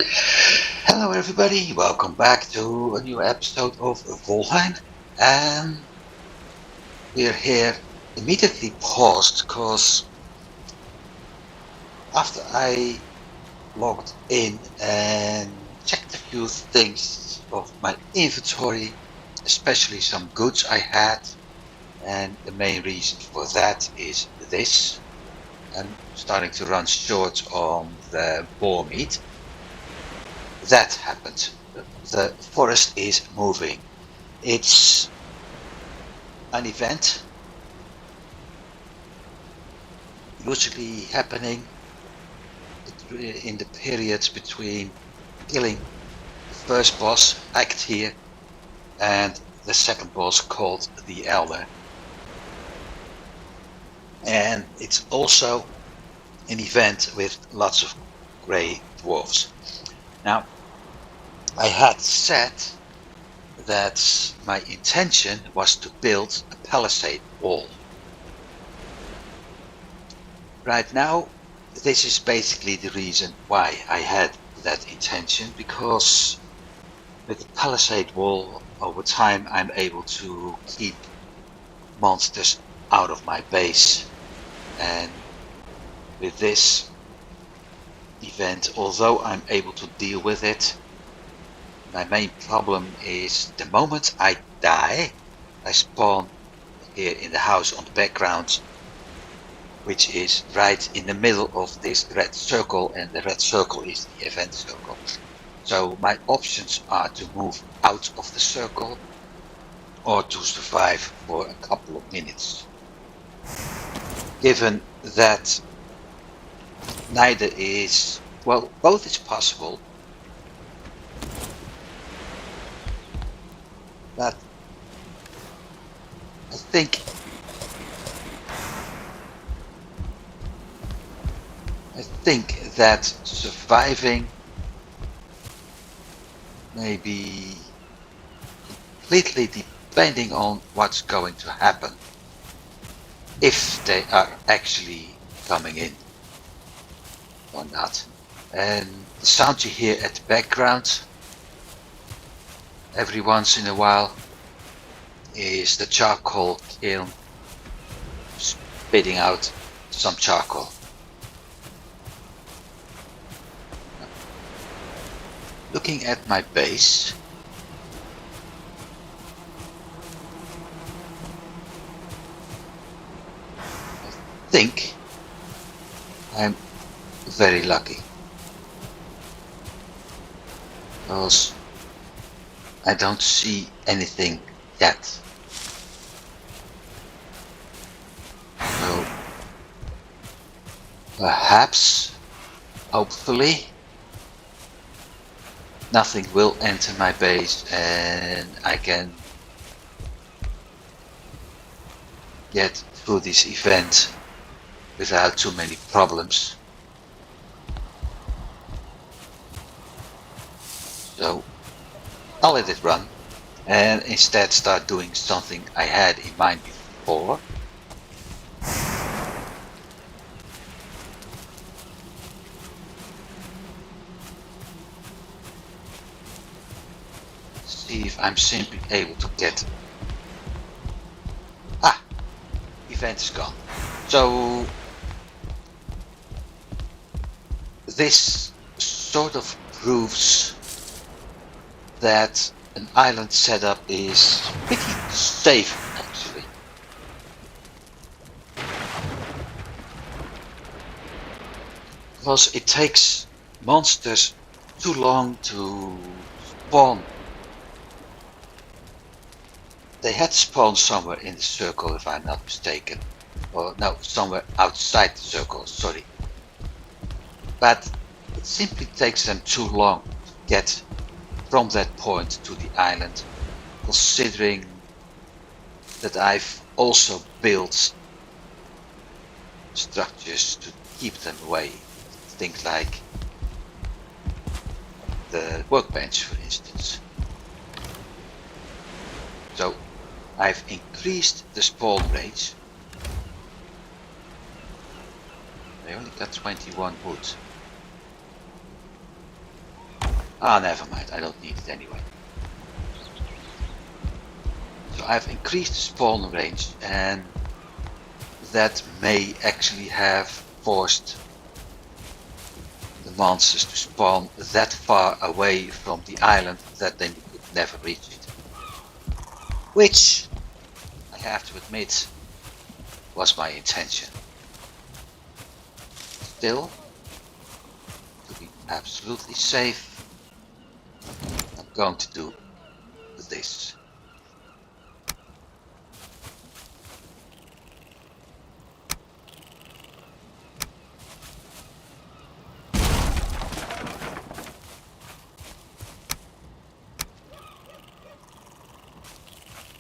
Hello everybody, welcome back to a new episode of Valheim. And we're here immediately paused because after I logged in and checked a few things of my inventory, especially some goods I had, and the main reason for that is this. I'm starting to run short on the boar meat. That happened. The forest is moving. It's an event usually happening in the period between killing the first boss, Act here, and the second boss called the Elder. And it's also an event with lots of grey dwarfs. Now, I had said that my intention was to build a palisade wall. Right now, this is basically the reason why I had that intention, because with the palisade wall, over time I'm able to keep monsters out of my base. And with this event, although I'm able to deal with it, my main problem is the moment I die, I spawn here in the house on the background, which is right in the middle of this red circle, and the red circle is the event circle. So my options are to move out of the circle or to survive for a couple of minutes. Given that neither is, well, both is possible, but I think that surviving may be completely depending on what's going to happen, if they are actually coming in or not. And the sound you hear at the background every once in a while is the charcoal kiln spitting out some charcoal. Looking at my base, I think I'm very lucky, because I don't see anything yet. So perhaps, hopefully, nothing will enter my base and I can get through this event without too many problems. So I'll let it run and instead start doing something I had in mind before. See if I'm simply able to get... event is gone. So this sort of proves that an island setup is pretty safe, actually. Because it takes monsters too long to spawn. They had spawned somewhere in the circle, if I'm not mistaken. Or no, somewhere outside the circle, sorry. But it simply takes them too long to get from that point to the island, considering that I've also built structures to keep them away. Things like the workbench, for instance. So I've increased the spawn range. I only got 21 wood. Ah, never mind, I don't need it anyway. So I've increased the spawn range, and that may actually have forced the monsters to spawn that far away from the island that they could never reach it. Which, I have to admit, was my intention. Still, to be absolutely safe, I'm going to do this.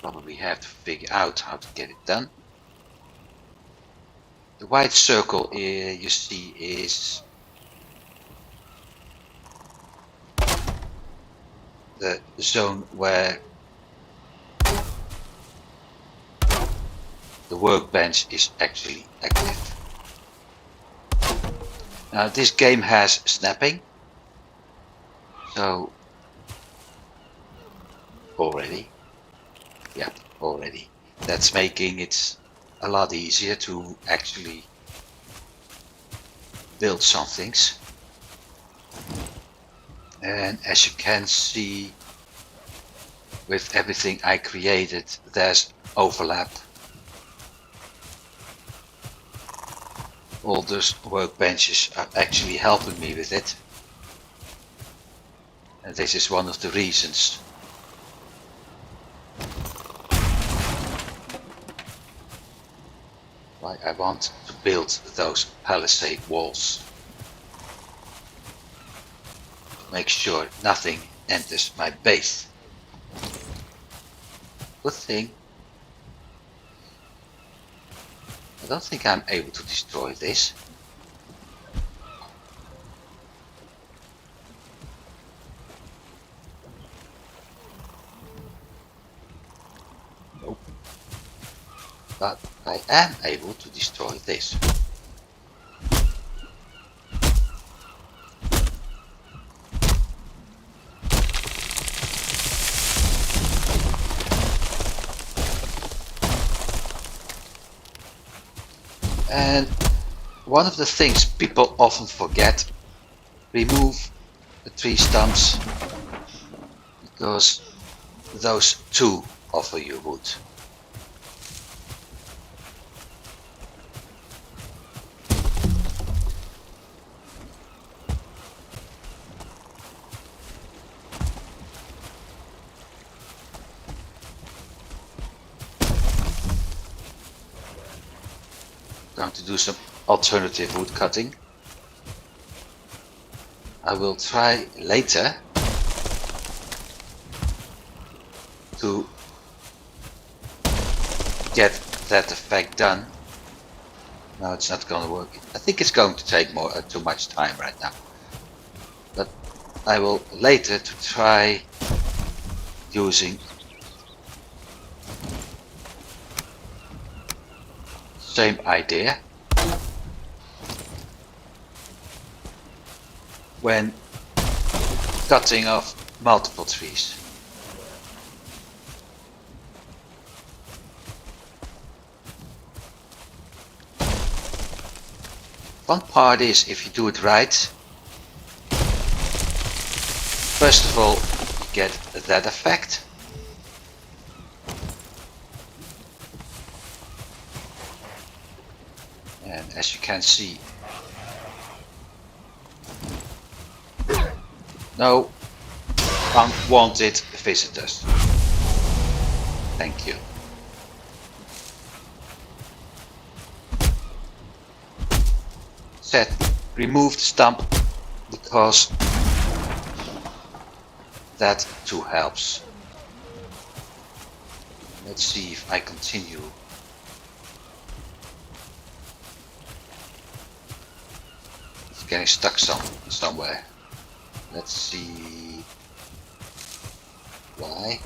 Probably have to figure out how to get it done. The white circle you see is the zone where the workbench is actually active. Now this game has snapping, so already, that's making it a lot easier to actually build some things. And as you can see, with everything I created, there's overlap. All those workbenches are actually helping me with it. And this is one of the reasons why I want to build those palisade walls. Make sure nothing enters my base. Good thing. I don't think I'm able to destroy this. Nope. But I am able to destroy this. And one of the things people often forget, remove the tree stumps, because those too offer you wood. Going to do some alternative wood cutting. I will try later to get that effect done. No, it's not going to work. I think it's going to take too much time right now. But I will later to try using same idea when cutting off multiple trees. One part is, if you do it right, first of all you get that effect. And as you can see, no unwanted visitors. Thank you. Set removed stump, because that too helps. Let's see if I continue. It's getting stuck somewhere. Let's see why.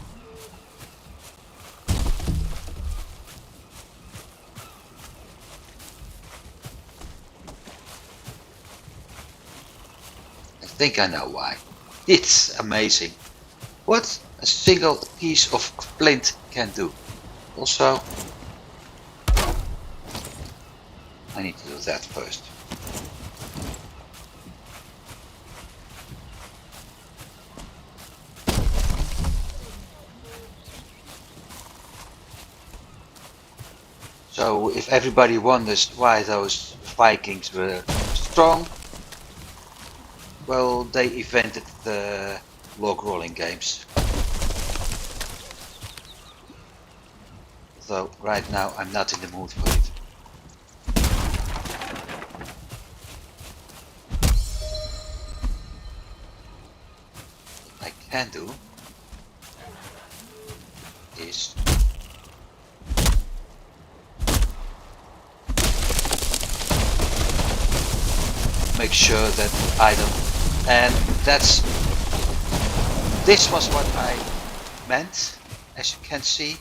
I think I know why. It's amazing what a single piece of flint can do. Also, I need to do that first. So if everybody wonders why those Vikings were strong, well, they invented the log rolling games. Though right now I'm not in the mood for it. What I can do is make sure that I don't, and this was what I meant. As you can see,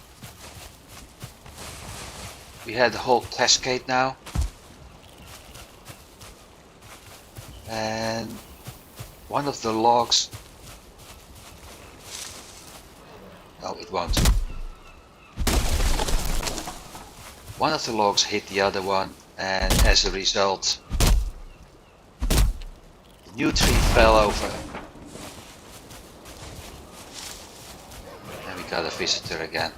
we had the whole cascade now, and one of the logs, no, it won't. One of the logs hit the other one, and as a result the new tree fell over. And we got a visitor again.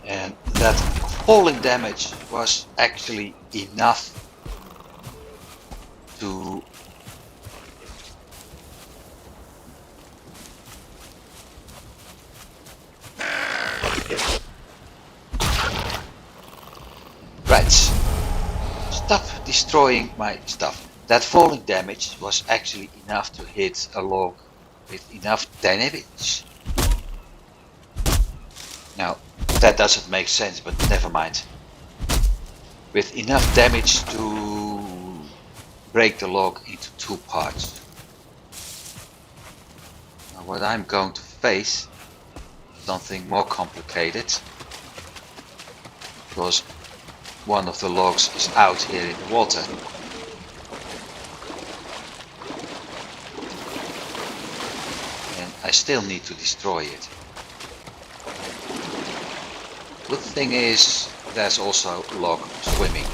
And that falling damage was actually enough to stop destroying my stuff. That falling damage was actually enough to hit a log with enough damage. Now, that doesn't make sense, but never mind. With enough damage to break the log into 2 parts. Now, what I'm going to face is something more complicated, because one of the logs is out here in the water. And I still need to destroy it. Good thing is, there's also log swimming.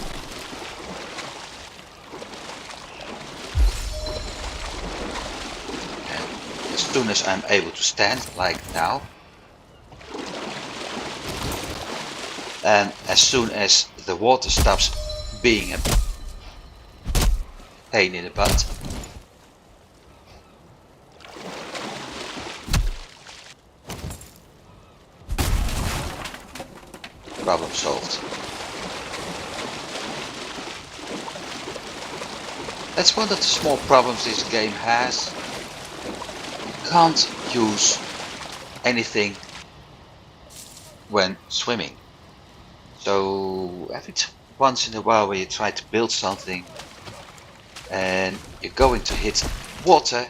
And as soon as I'm able to stand, like now, and as soon as the water stops being a pain in the butt, problem solved. That's one of the small problems this game has. You can't use anything when swimming. So once in a while when you try to build something and you're going to hit water,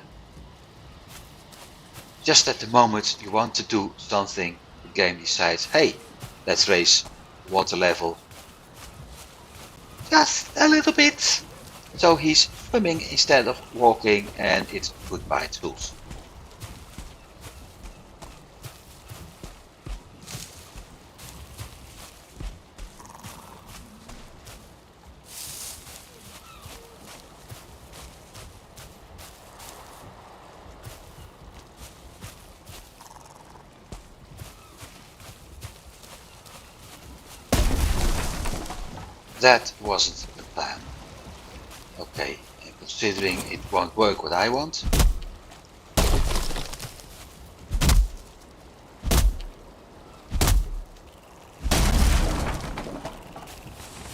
just at the moment you want to do something, the game decides, hey, let's raise water level just a little bit. So he's swimming instead of walking, and it's goodbye tools. That wasn't the plan. Okay, and considering it won't work what I want,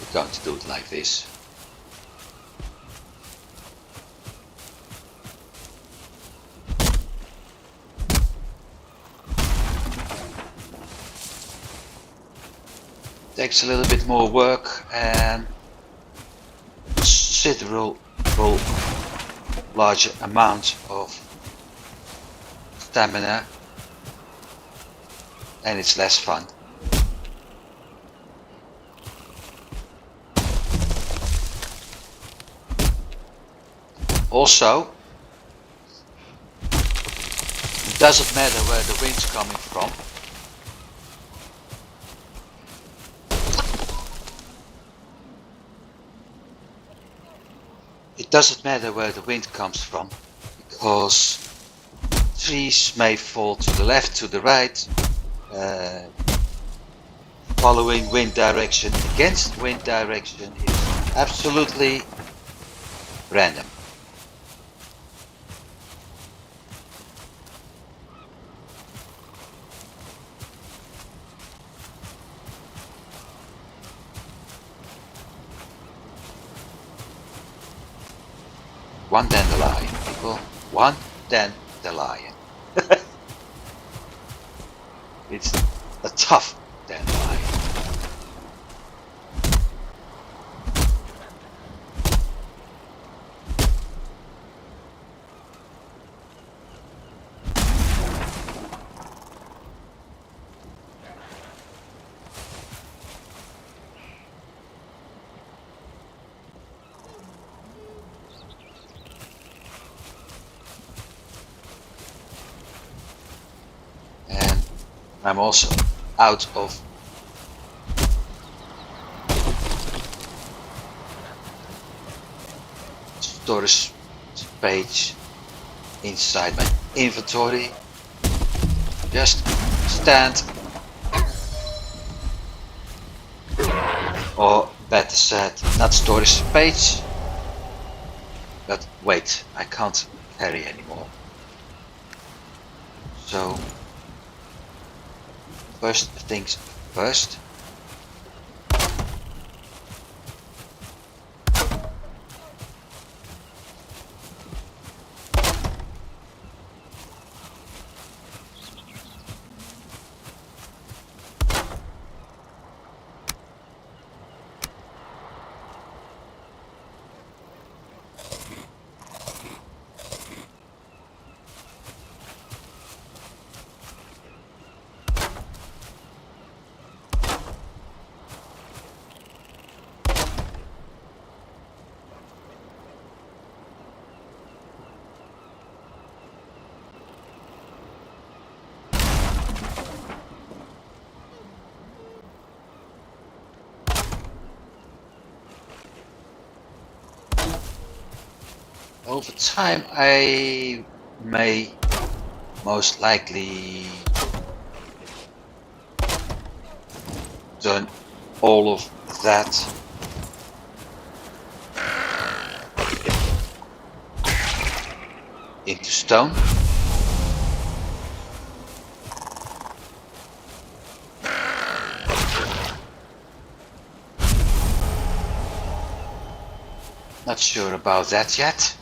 we're going to do it like this. Takes a little bit more work and considerable larger amount of stamina, and it's less fun. Also, it doesn't matter where the wind's coming from. It doesn't matter where the wind comes from, because trees may fall to the left, to the right, following wind direction against wind direction is absolutely random. One dandelion, people. One dandelion. It's a tough dandelion. And I'm also out of storage space inside my inventory. Just stand, or better said, not storage space, but wait, I can't carry anymore. So first things first. Over time I may most likely turn all of that into stone. Not sure about that yet.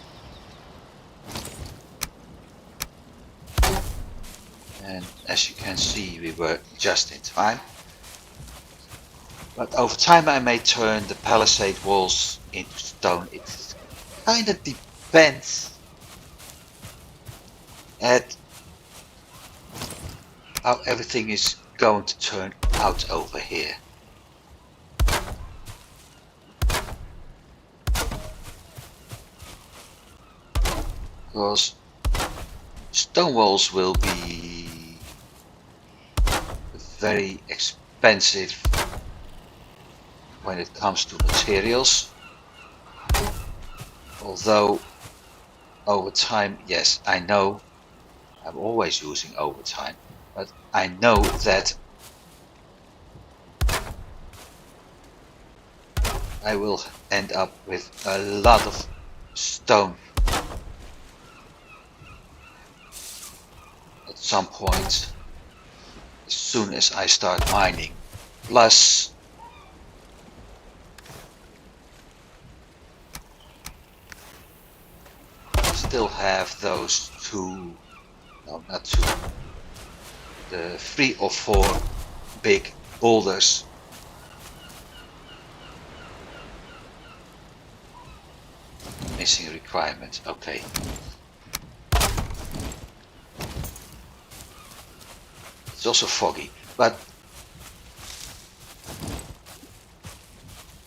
And as you can see, we were just in time. But over time I may turn the palisade walls into stone. It kind of depends at how everything is going to turn out over here. Because stone walls will be very expensive when it comes to materials. Although over time, yes, I know I'm always using overtime, but I know that I will end up with a lot of stone at some point as soon as I start mining. Plus I still have those two, no, not two, the 3 or 4 big boulders missing requirements. Okay. It's also foggy, but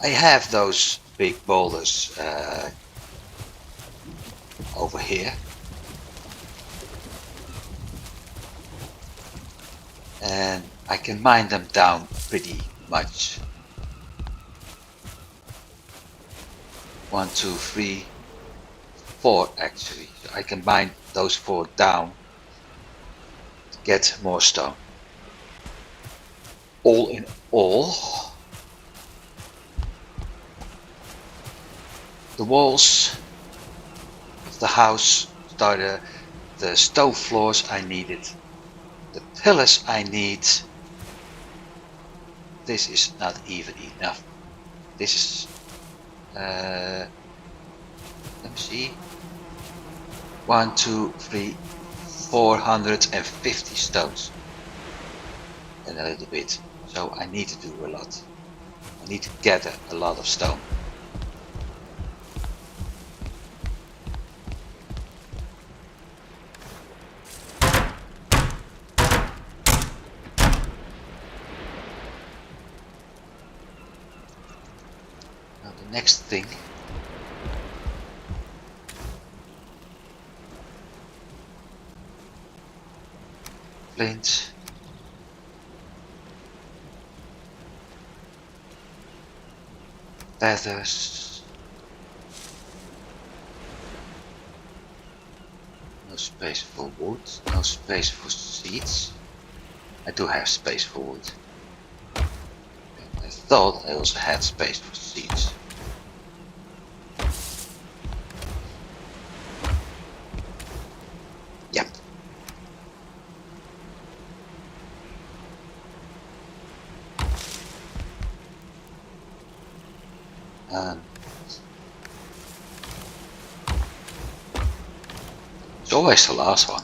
I have those big boulders over here. And I can mine them down pretty much. 1, 2, 3, 4 actually. So I can mine those 4 down to get more stone. All in all, the walls of the house started, the stone floors I needed, the pillars I need. This is not even enough. This is, let me see, 1, 2, 3, 450 stones and a little bit. So I need to do a lot. I need to gather a lot of stone. Now the next thing, flint. Feathers. No space for wood, no space for seeds. I do have space for wood. I thought I also had space for seeds. Yep. It's always the last one.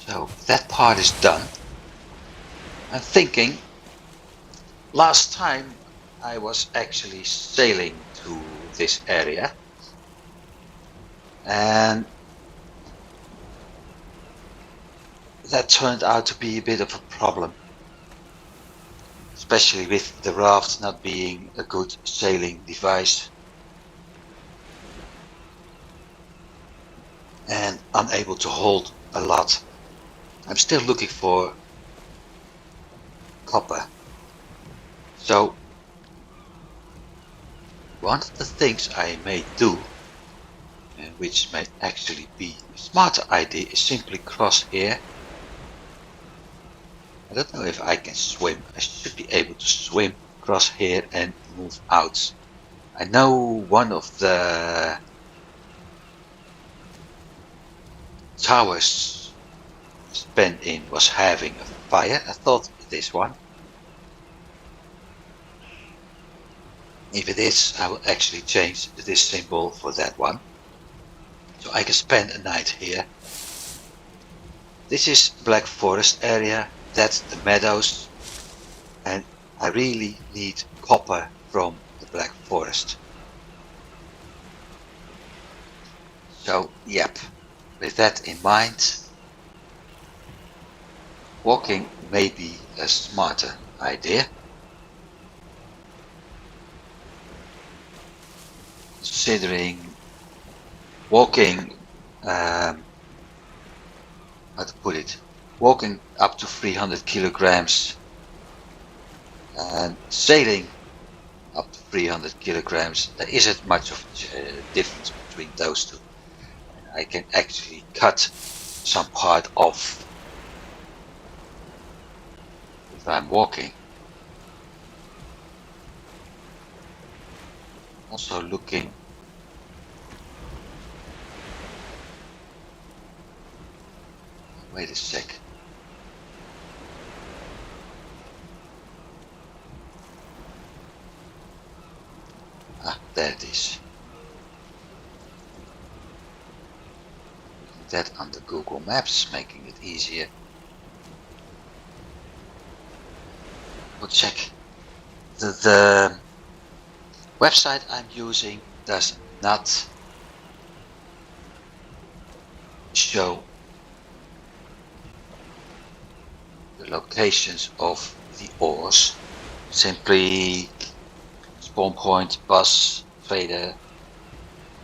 So that part is done. I'm thinking, last time I was actually sailing to this area, and that turned out to be a bit of a problem, especially with the raft not being a good sailing device and unable to hold a lot. I'm still looking for copper. So one of the things I may do, and which may actually be a smarter idea, is simply cross here. I don't know if I can swim. I should be able to swim, cross here and move out. I know one of the towers spent in was having a fire. I thought this one. If it is, I will actually change this symbol for that one. So I can spend a night here. This is Black Forest area. That's the meadows. And I really need copper from the Black Forest. So, yep. With that in mind, walking may be a smarter idea. Considering walking, how to put it, walking up to 300 kilograms and sailing up to 300 kilograms, there isn't much of a difference between those two. I can actually cut some part off if I'm walking. Also looking wait a sec. Ah, there it is. That under Google Maps, making it easier. We'll check. The website I'm using does not show the locations of the ores. Simply spawn point, bus, trader,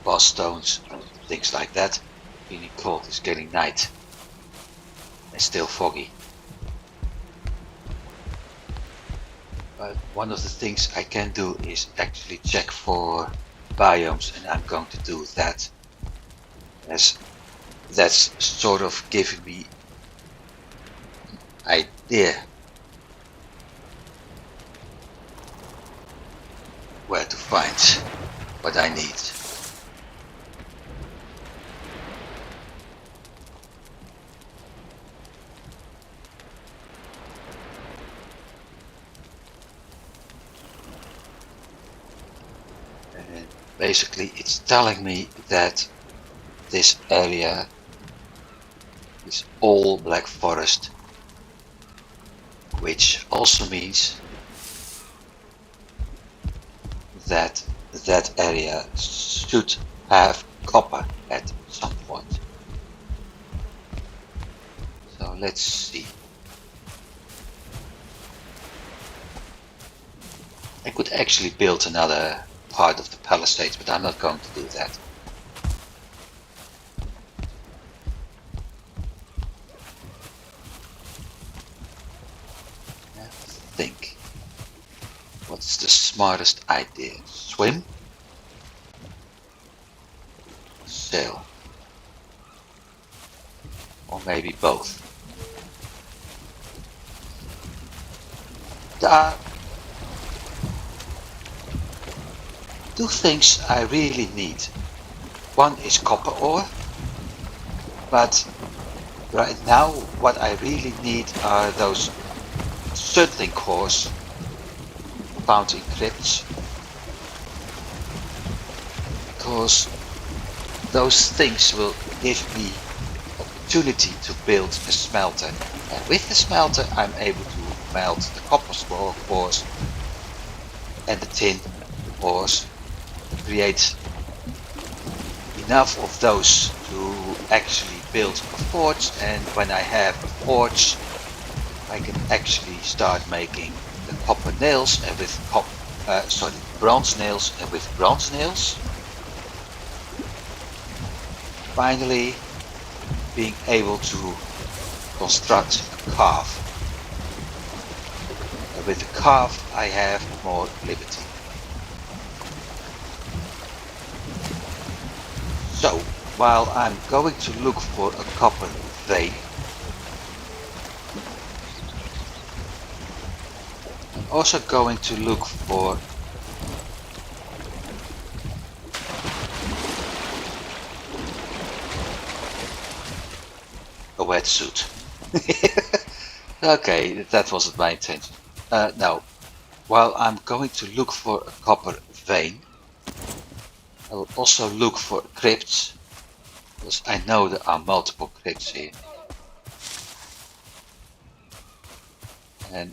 boss stones, things like that. Feeling cold, it's getting night and still foggy. But one of the things I can do is actually check for biomes, and I'm going to do that, as that's sort of giving me an idea where to find what I need. And basically it's telling me that this area is all Black Forest, which also means that that area should have copper at some point. So let's see. I could actually build another part of the palisades, but I'm not going to do that. I have to think. What's the smartest idea? Swim? Sail? Or maybe both? There are two things I really need. One is copper ore, but right now what I really need are those settling cores found in crypts, because those things will give me opportunity to build a smelter, and with the smelter I'm able to melt the copper ores and the tin ores, create enough of those to actually build a forge, and when I have a forge I can actually start making the copper nails, and with bronze nails, and with bronze nails finally being able to construct a carve, and with the carve I have more liberty. So while I'm going to look for a copper vein, I'm also going to look for a wetsuit. Okay, that wasn't my intention. No, while I'm going to look for a copper vein, I will also look for crypts, because I know there are multiple crypts here. And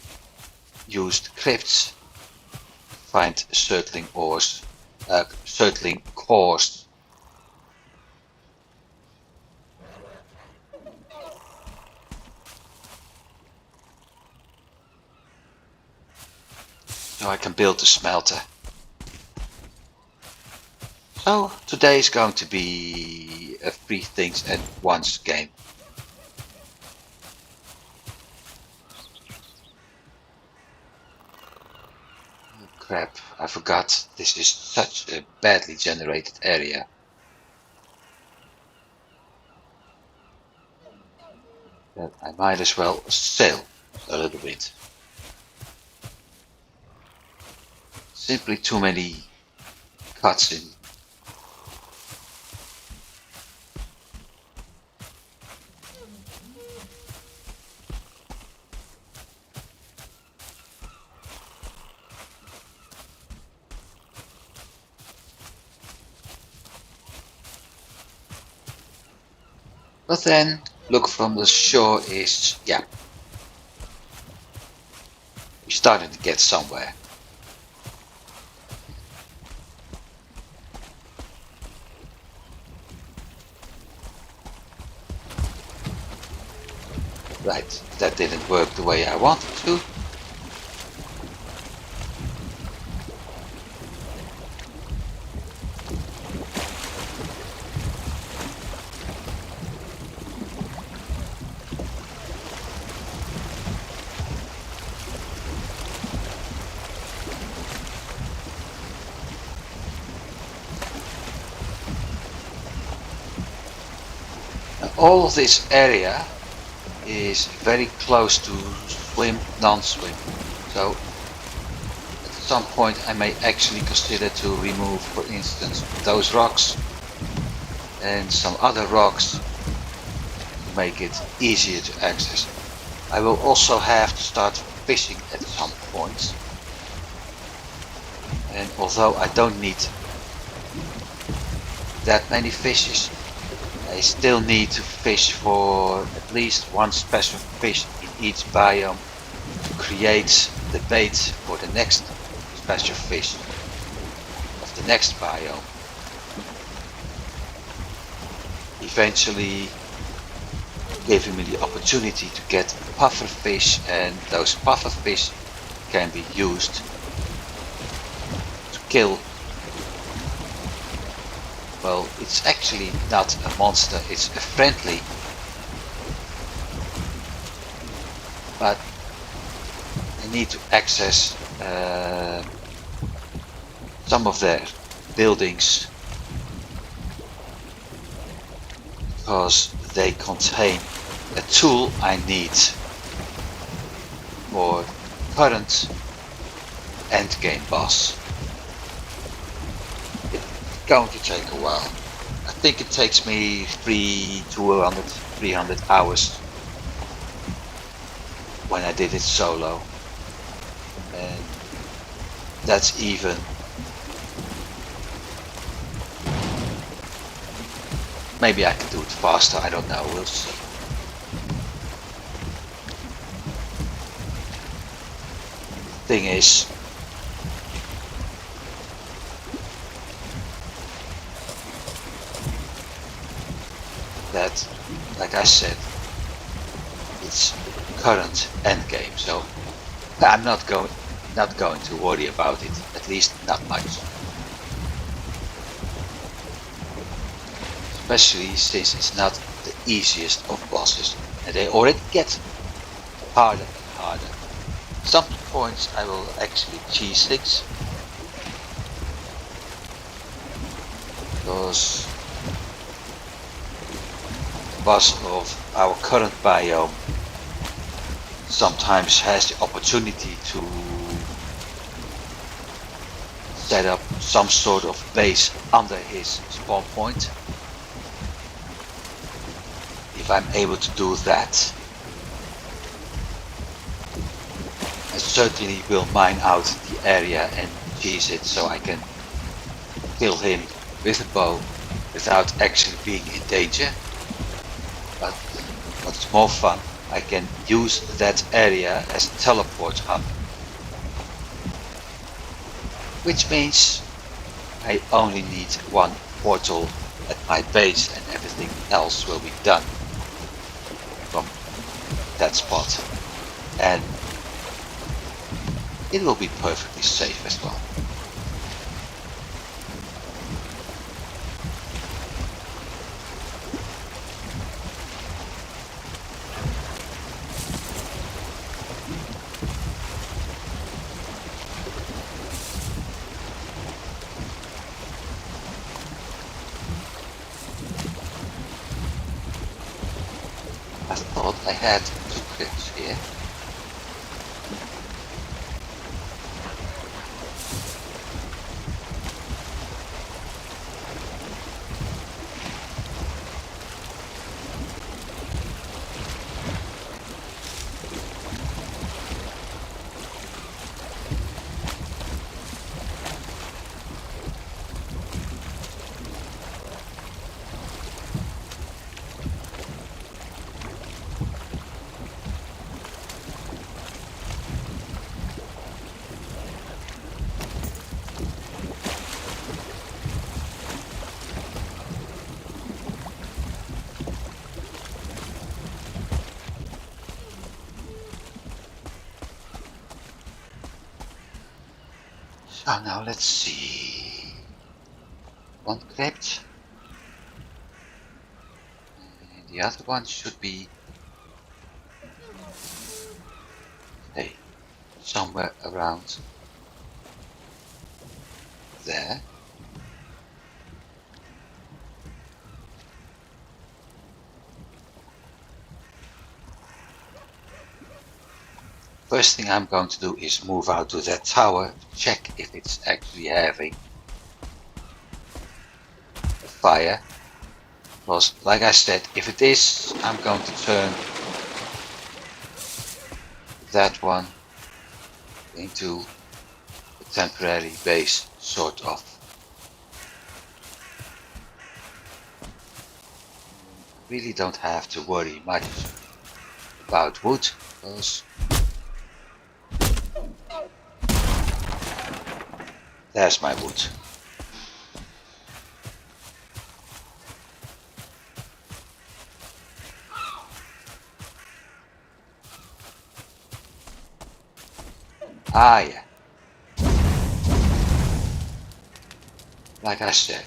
use the crypts to find settling ores, settling cores. So I can build a smelter. So today is going to be a 3 things at once game. Oh, crap, I forgot this is such a badly generated area. That I might as well sail a little bit. Simply too many cuts in. But then look from the shore is, yeah, we started to get somewhere. Right, that didn't work the way I wanted to. All of this area is very close to swim, non-swim. So at some point I may actually consider to remove, for instance, those rocks and some other rocks to make it easier to access. I will also have to start fishing at some point. And although I don't need that many fishes, I still need to fish for at least one special fish in each biome to create the bait for the next special fish of the next biome. Eventually giving me the opportunity to get puffer fish, and those puffer fish can be used to kill. Well, it's actually not a monster, it's a friendly. But I need to access some of their buildings because they contain a tool I need for current endgame boss. Going to take a while. I think it takes me 300 hours when I did it solo, and that's even maybe I can do it faster, I don't know, we'll see. Thing is, that, like I said, it's current endgame, so I'm not going to worry about it, at least not much. Especially since it's not the easiest of bosses, and they already get harder and harder. Some points I will actually cheese things, because the boss of our current biome sometimes has the opportunity to set up some sort of base under his spawn point. If I'm able to do that, I certainly will mine out the area and cheese it so I can kill him with a bow without actually being in danger. But what's more fun, I can use that area as a teleport hub. Which means I only need one portal at my base and everything else will be done from that spot. And it will be perfectly safe as well. I thought I had two crypts here. Oh, now let's see. One crypt. And the other one should be, hey, somewhere around there. First thing I'm going to do is move out to that tower, check if it's actually having a fire. Because, like I said, if it is, I'm going to turn that one into a temporary base, sort of. Really don't have to worry much about wood, because there's my wood. Ah, yeah. Like I said.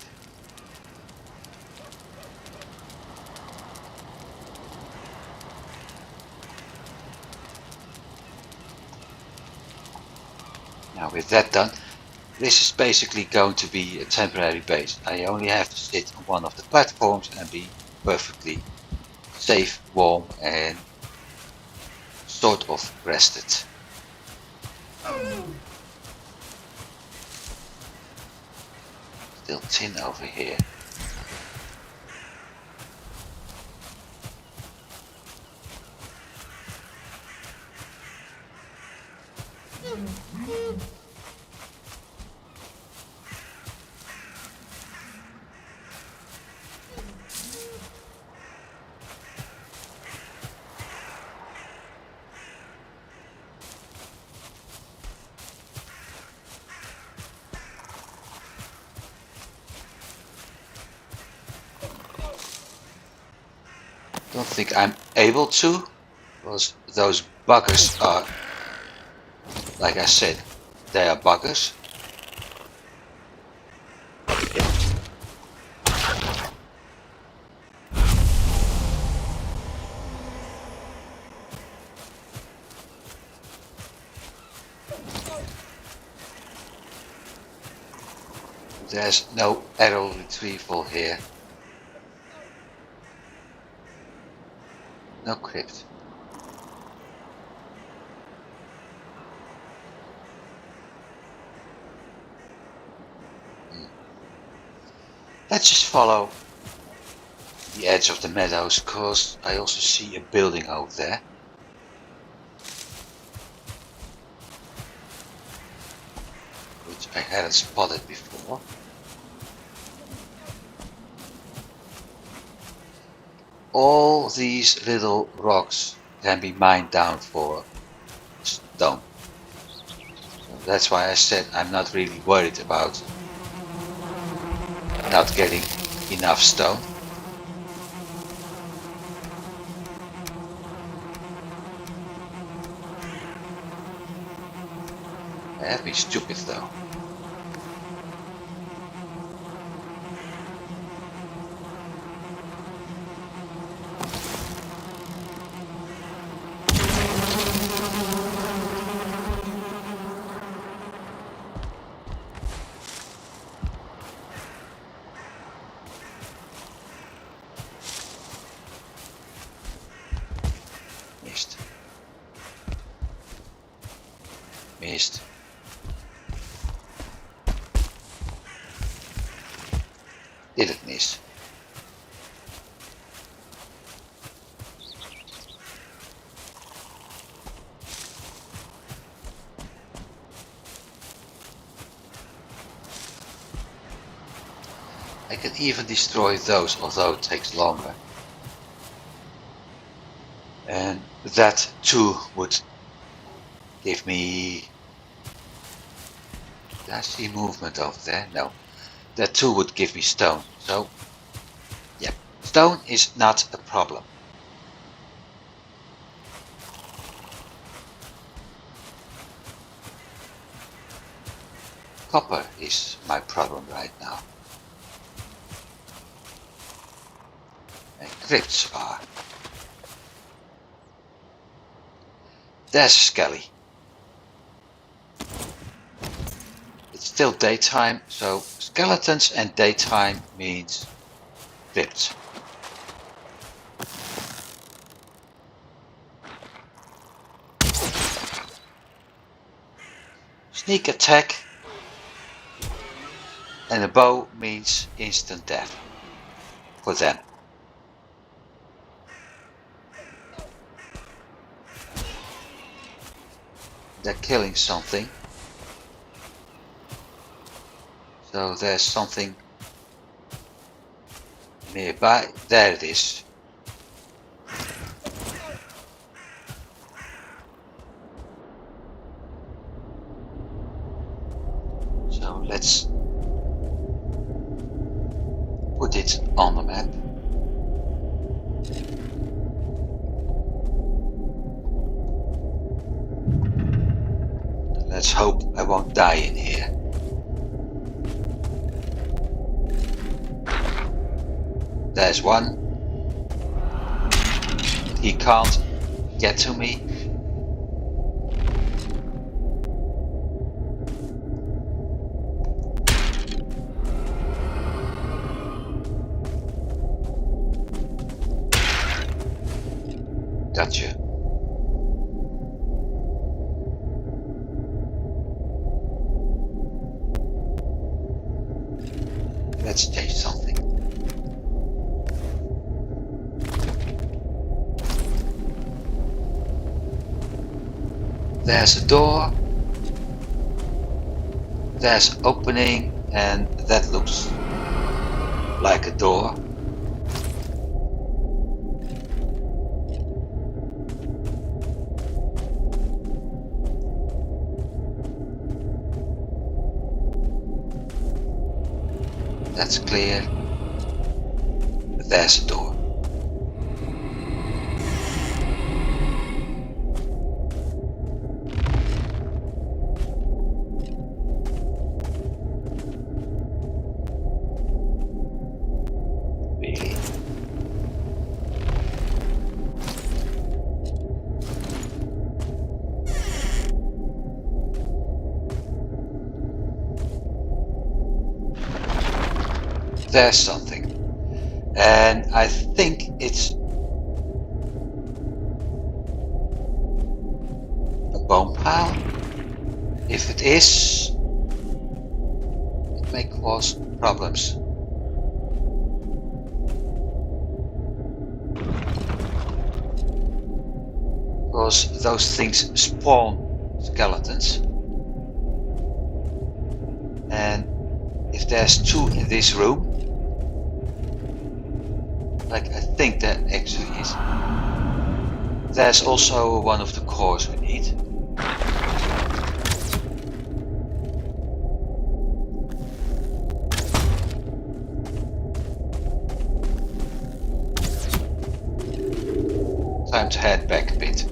Now with that done, this is basically going to be a temporary base. I only have to sit on one of the platforms and be perfectly safe, warm and sort of rested. Still tin over here. Don't think I'm able to, because those buggers are, like I said, they are buggers. There's no arrow retrieval here. No crypt. Let's just follow the edge of the meadows, cause I also see a building over there. Which I hadn't spotted before. All these little rocks can be mined down for stone. So that's why I said I'm not really worried about not getting enough stone. I have been stupid though. Missed. Missed. Did it miss? I can even destroy those, although it takes longer. And that too would give me... Did I see movement over there? No. That too would give me stone. So, yeah, stone is not a problem. Copper is my problem right now. And crypts are. There's a skelly. It's still daytime, so skeletons and daytime means crypts. Sneak attack and a bow means instant death for them. They're killing something. So there's something nearby. There it is. So let's put it on the map. Let's hope I won't die in here. There's one. He can't get to me. Gotcha. Let's change something. There's a door. There's opening, and that looks like a door. That's clear. There's a door. Really? There's something, and I think it's a bone pile. If it is, it may cause problems. Because those things spawn skeletons, and if there's two in this room, like I think that actually is, there's also one of the cores we need. Time to head back a bit.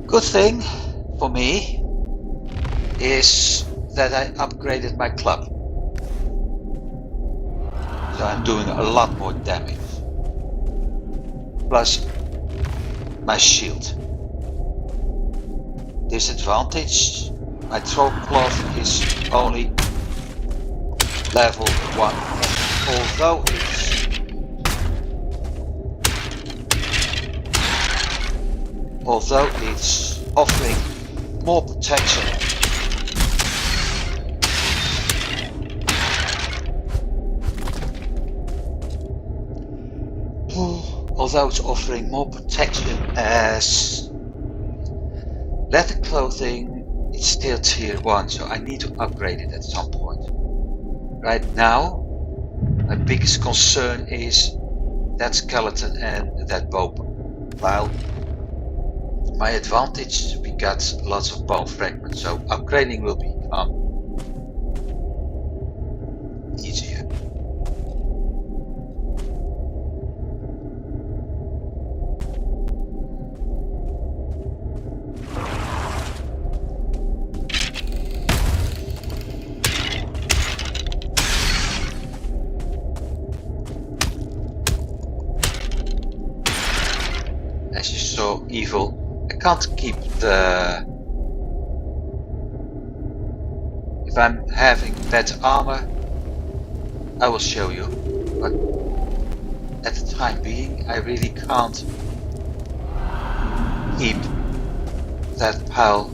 Good thing for me is that I upgraded my club. So I'm doing a lot more damage. Plus my shield. Disadvantage, my throw cloth is only level 1. Although it's offering more protection. Although it's offering more protection as leather clothing, it's still tier 1, so I need to upgrade it at some point. Right now, my biggest concern is that skeleton and that bow pile. my advantage, we got lots of bone fragments, so upgrading will become easier. As you saw, evil. I can't keep the... If I'm having better armor, I will show you. But at the time being, I really can't keep that pile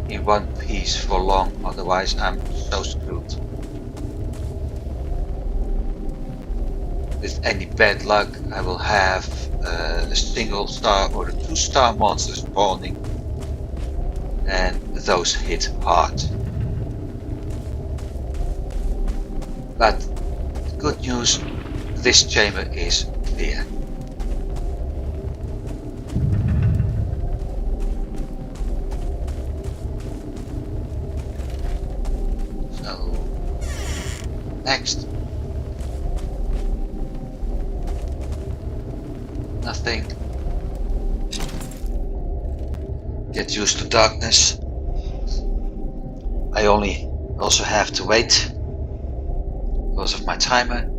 in one piece for long, otherwise I'm so screwed. With any bad luck, I will have a single star or a 2-star monster spawning, and those hit hard. But the good news, this chamber is clear. So, next. Nothing. Get used to darkness. I only also have to wait because of my timer.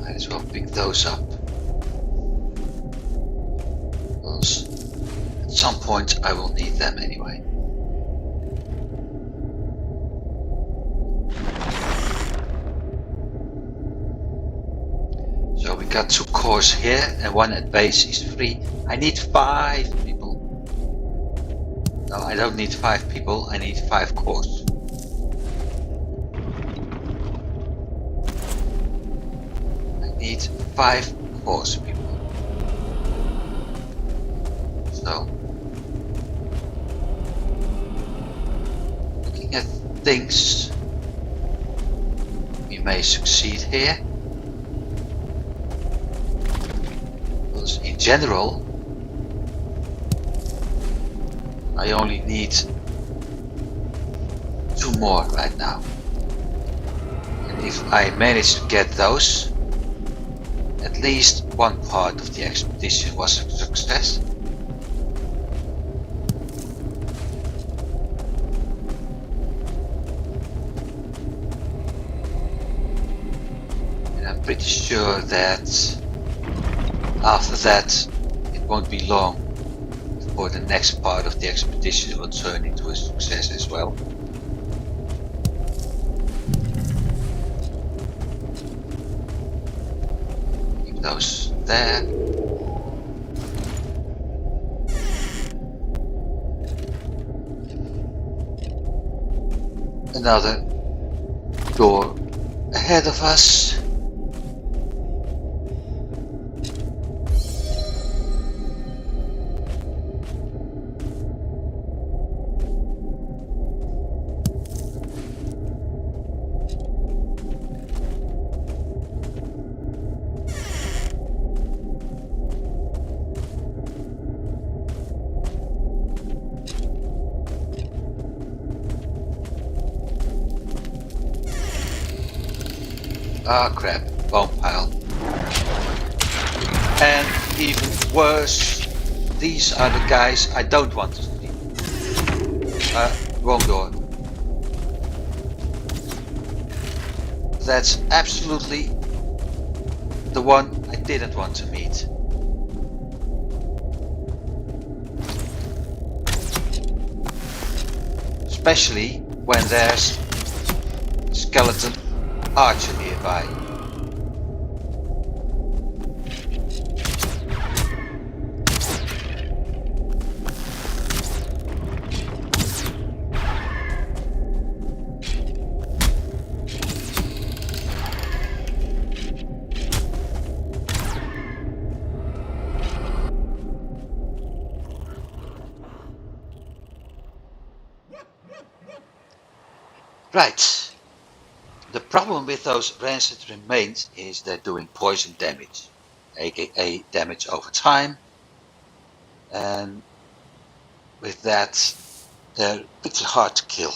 Might as well pick those up, because at some point I will need them anyway. So we got 2 cores here and 1 at base is free. I need 5 people. No, I don't need 5 people, I need 5 cores. Need 5 cores, people. So, looking at things, we may succeed here. Because in general, I only need 2 more right now. And if I manage to get those, at least one part of the expedition was a success. And I'm pretty sure that after that it won't be long before the next part of the expedition will turn into a success as well. Those there. Another door ahead of us. Ah crap, bone pile. And even worse, these are the guys I don't want to see. Wrong door. That's absolutely the one I didn't want to meet. Especially when there's a skeleton archer nearby. Right. The problem with those rancid remains is they're doing poison damage, aka damage over time, and with that they're pretty hard to kill.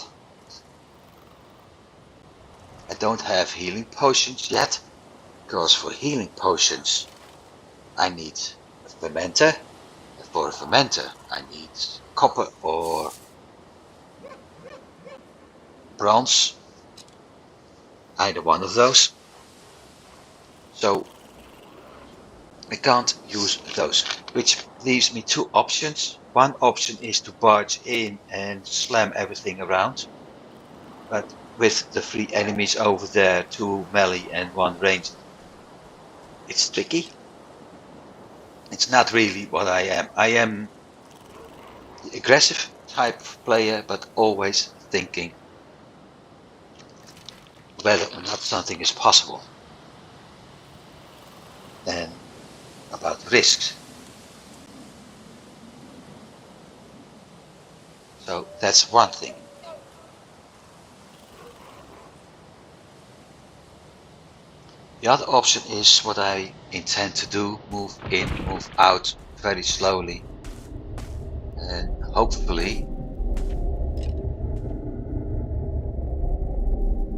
I don't have healing potions yet, because for healing potions I need a fermenter, and for a fermenter I need copper or bronze, either one of those. So I can't use those, which leaves me two options. One option is to barge in and slam everything around, but with the 3 enemies over there, 2 melee and 1 ranged, it's tricky. It's not really what I am. I am the aggressive type of player, but always thinking whether or not something is possible and about risks. So that's one thing. The other option is what I intend to do, move in, move out very slowly, and hopefully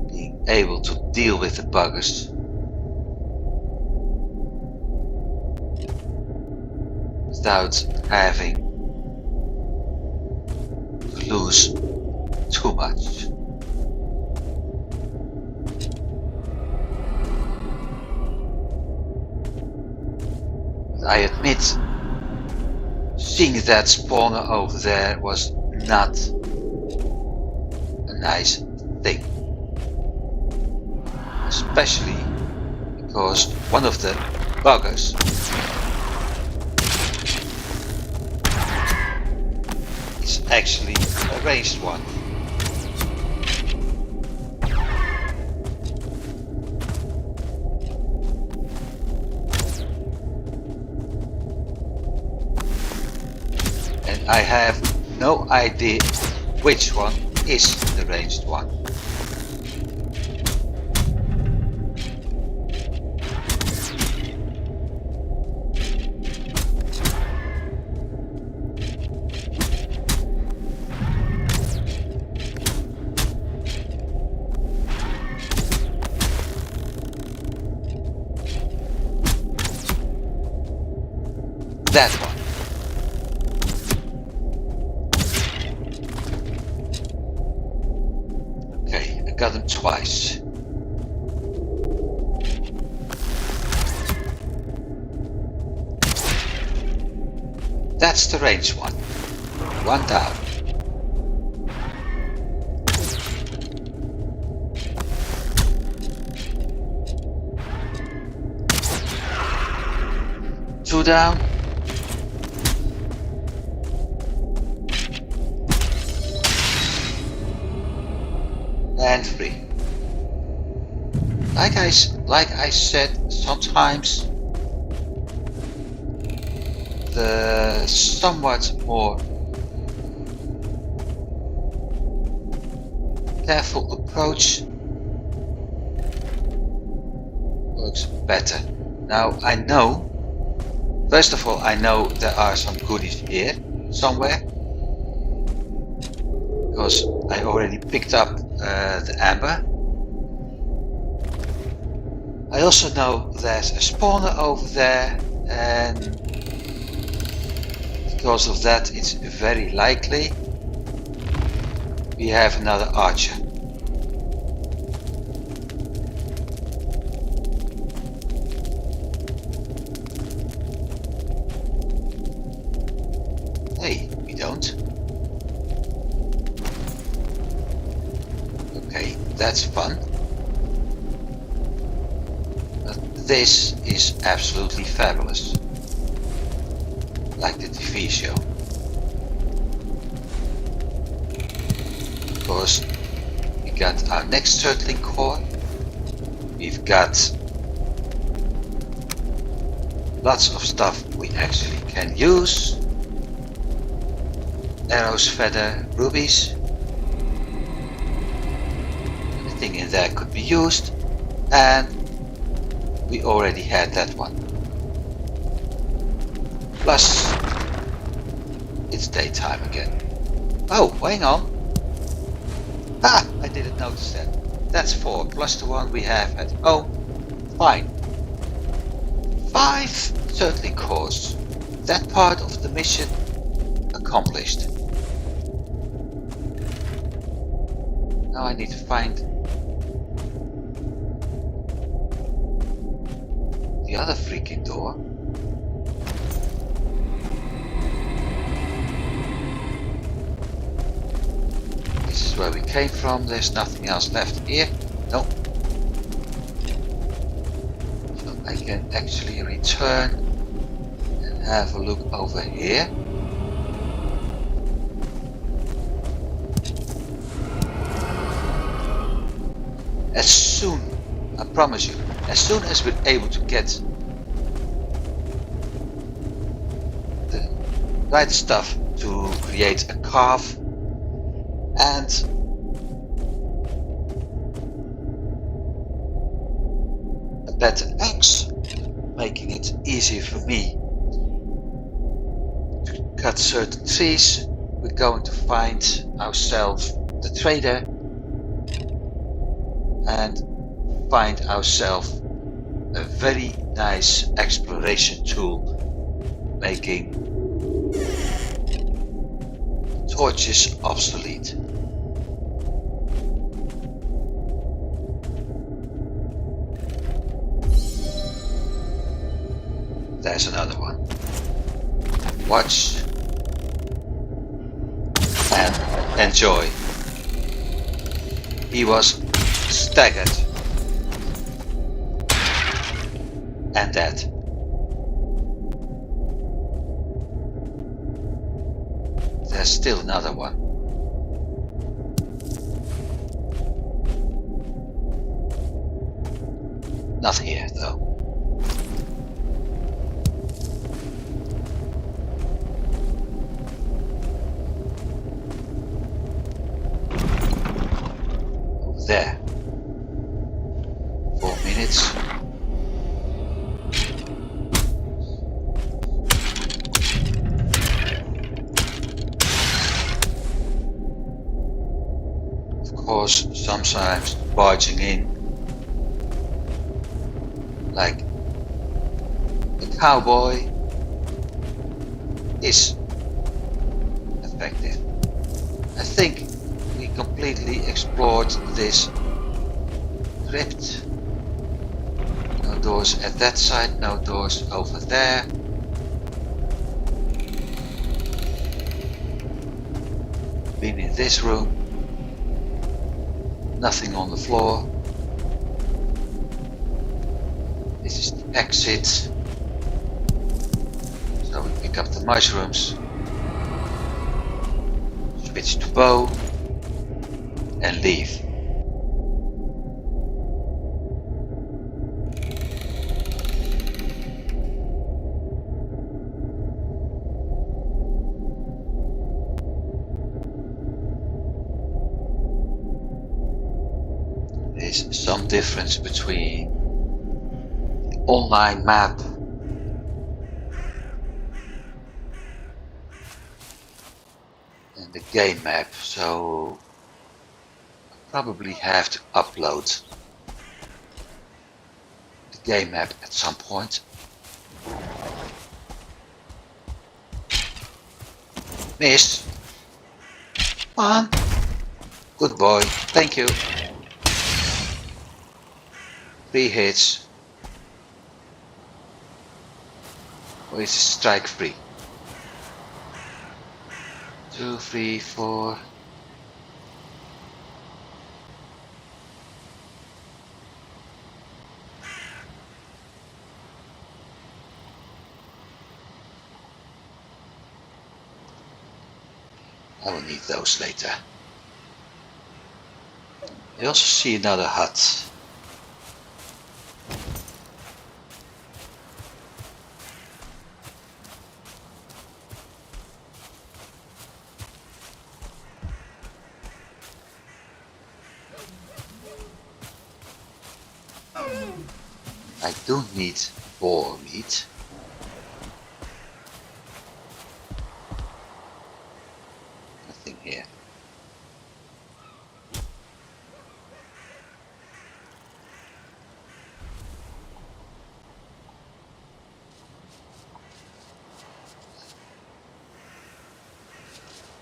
being able to deal with the buggers without having to lose too much. I admit, seeing that spawner over there was not a nice thing. Especially because one of the buggers is actually a ranged one. And I have no idea which one is the ranged one. That one. Okay, I got him twice. That's the ranged one. One down. Two down. And 3. Like I said, sometimes the somewhat more careful approach works better. Now I know, first of all, I know there are some goodies here somewhere, because I already picked up the amber. I also know there's a spawner over there, and because of that it's very likely we have another archer. Okay, that's fun. But this is absolutely fabulous. Like the TV show. Of course, we got our next turtling core. We've got lots of stuff we actually can use. Arrows, feather, rubies. Anything in there could be used. And we already had that one. Plus, it's daytime again. Oh, hang on. Ah, I didn't notice that. That's 4 plus the one we have at home. Fine. 5 turtling cores. That part of the mission accomplished. Now I need to find the other freaking door. This is where we came from. There's nothing else left here. Nope. So I can actually return and have a look over here. As soon, I promise you, as soon as we're able to get the right stuff to create a carve and a better axe, making it easier for me to cut certain trees, we're going to find ourselves the trader and find ourselves a very nice exploration tool, making torches obsolete. There's another one. Watch and enjoy. He was staggered and dead. There's still another one. Not here though. Over there. 4 minutes. Of course, sometimes barging in like a cowboy is effective. I think we completely explored this crypt. No doors at that side, no doors over there. Been in this room. Nothing on the floor. This is the exit. So we pick up the mushrooms. Switch to bow. And leave. There's some difference between the online map and the game map, so I probably have to upload the game map at some point. Miss! Come on! Good boy, thank you. 3 hits. Or is it strike free? 2, 3, 4. I will need those later. I also see another hut. I do need boar meat. Nothing here.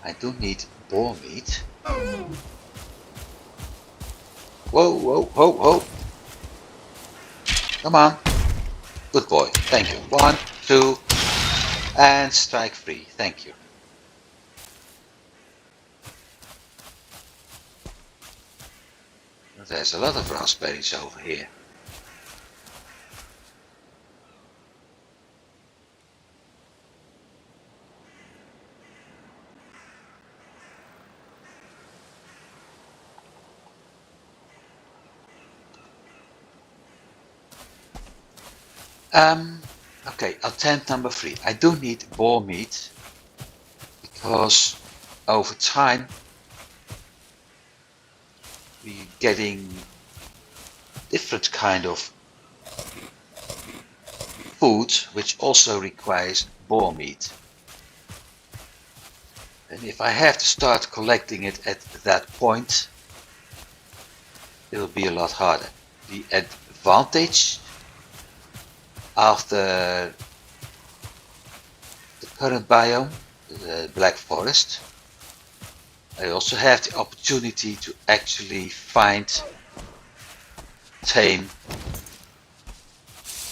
I do need boar meat. Whoa, whoa, whoa, whoa. Come on. Good boy. Thank you. 1, 2, and strike free. Thank you. There's a lot of raspberries over here. Okay, attempt number 3. I do need boar meat because over time we're getting different kind of food which also requires boar meat. And if I have to start collecting it at that point, it will be a lot harder. The advantage after the current biome, the Black Forest, I also have the opportunity to actually find, tame,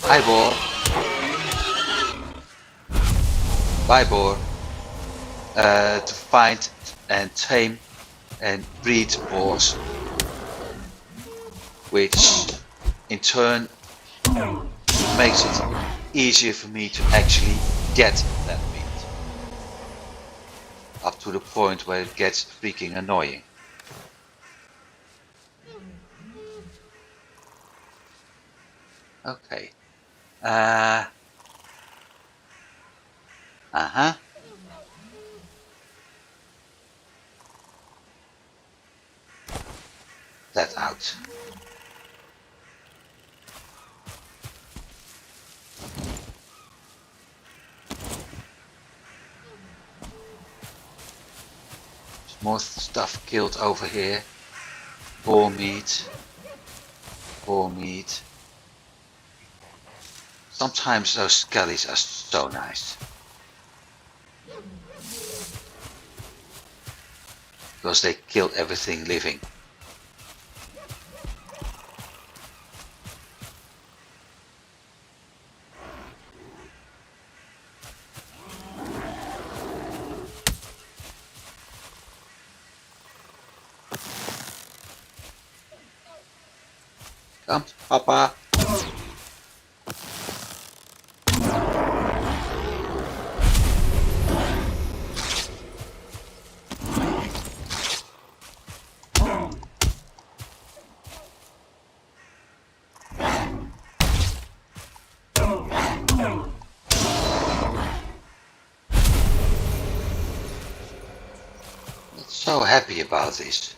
hi boar, bye boar, to find and tame and breed boars, which in turn makes it easier for me to actually get that meat. Up to the point where it gets freaking annoying. Okay. That out. There's more stuff killed over here. Boar meat. Boar meat. Sometimes those skellies are so nice. Because they kill everything living. Come, Papa. So happy about this.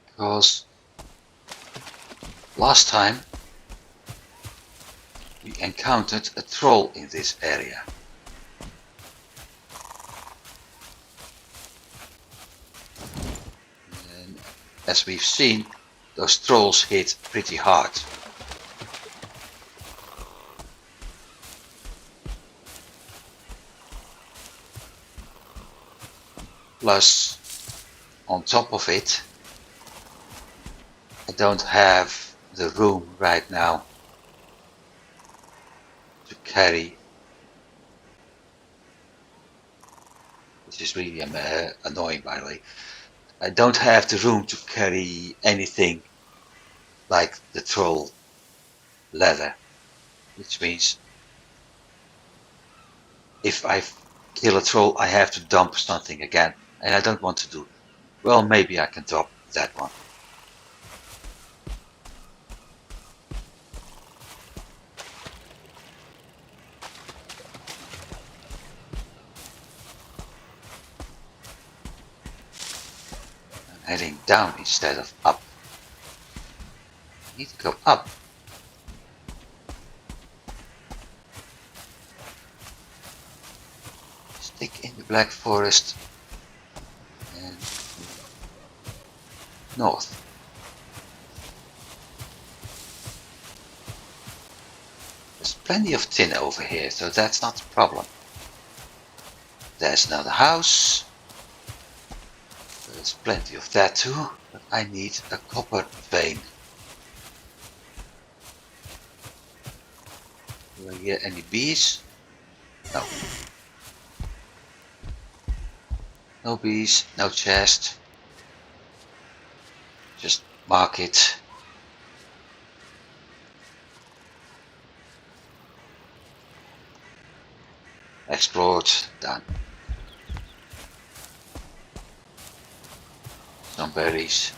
Because last time we encountered a troll in this area. And as we've seen, those trolls hit pretty hard. Plus, on top of it, I don't have the room right now to carry, which is really annoying by the way. I don't have the room to carry anything like the troll leather, which means if I kill a troll, I have to dump something again, and I don't want to do. Well, maybe I can drop that one. I'm heading down instead of up. I need to go up. Stick in the Black Forest and north. There's plenty of tin over here, so that's not a problem. There's another house. There's plenty of that too, but I need a copper vein. Do I hear any bees? No. No bees, no chest. Just mark it. Explored, done. Some berries.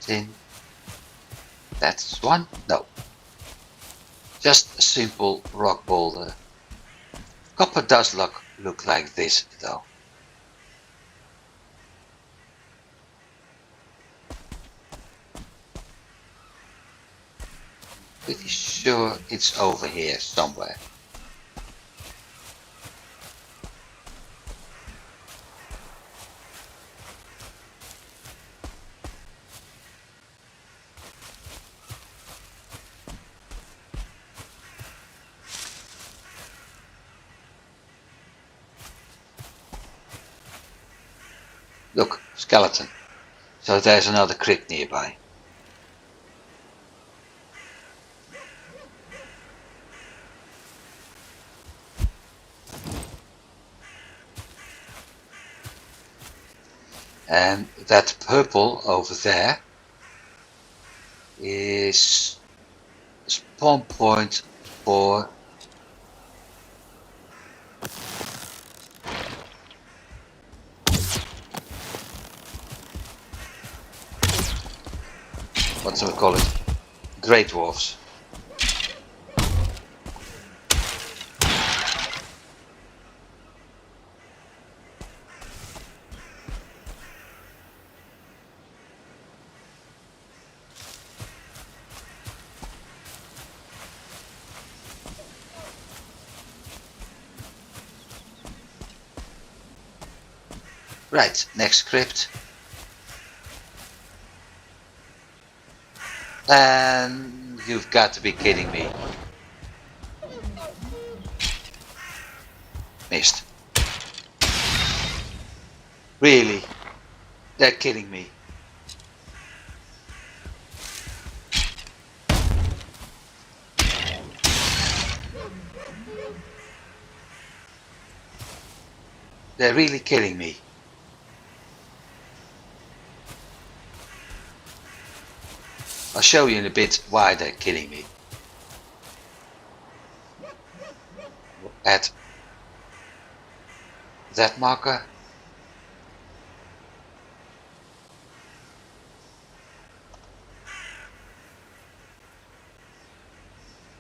Tin. That's one? No. Just a simple rock boulder. Copper does look like this though. Pretty sure it's over here somewhere. Look, skeleton. So there's another crypt nearby. And that purple over there is a spawn point for what do we call it? Greydwarfs. Right, next crypt. And you've got to be kidding me. Missed. Really? They're kidding me. They're really kidding me. I'll show you in a bit why they're kidding me. At that marker.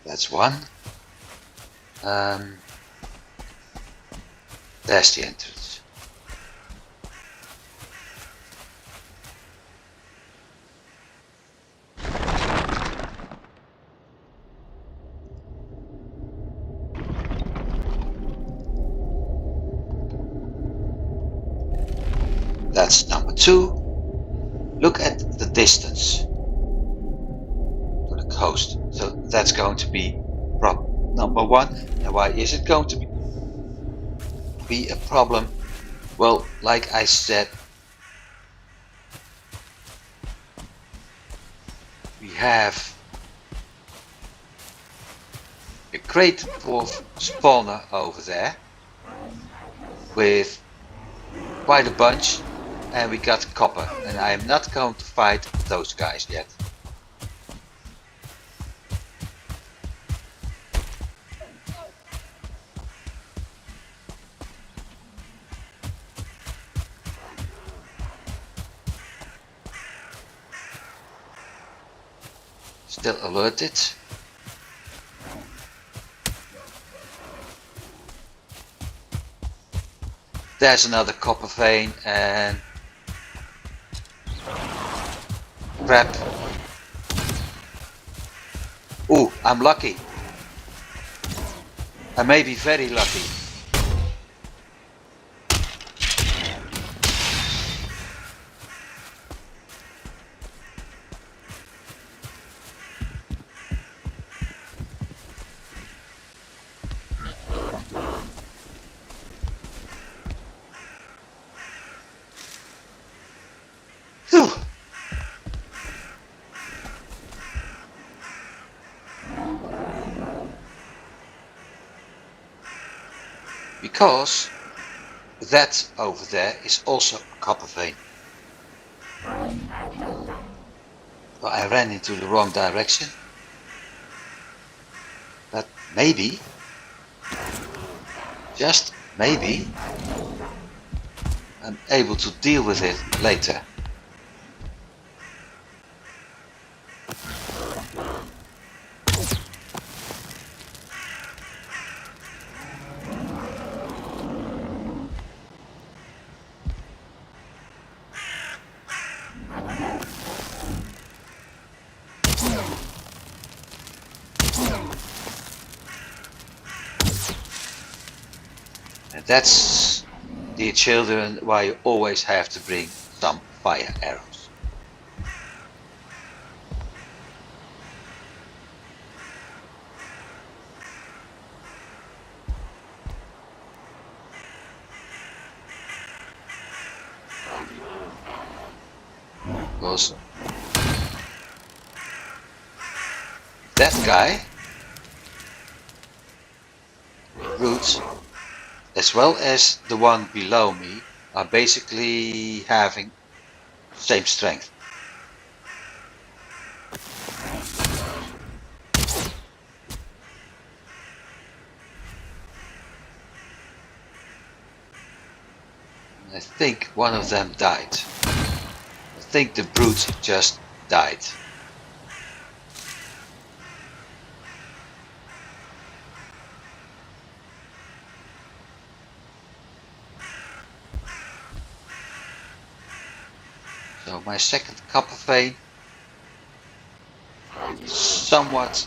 That's one. There's the entrance. That's number two. Look at the distance to the coast. So that's going to be number one. And why is it going to be a problem? Well, like I said, have a great dwarf spawner over there with quite a bunch, and we got copper, and I am not going to fight those guys yet. Still alerted. There's another copper vein and crap. Ooh, I'm lucky. I may be very lucky. Whew. Because that over there is also a copper vein. Well, I ran into the wrong direction. But maybe, just maybe, I'm able to deal with it later. And that's, dear children, why you always have to bring some fire arrows. Because that guy, Roots, as well as the one below me, are basically having same strength. I think one of them died. I think the brute just died. So my second copper vein is somewhat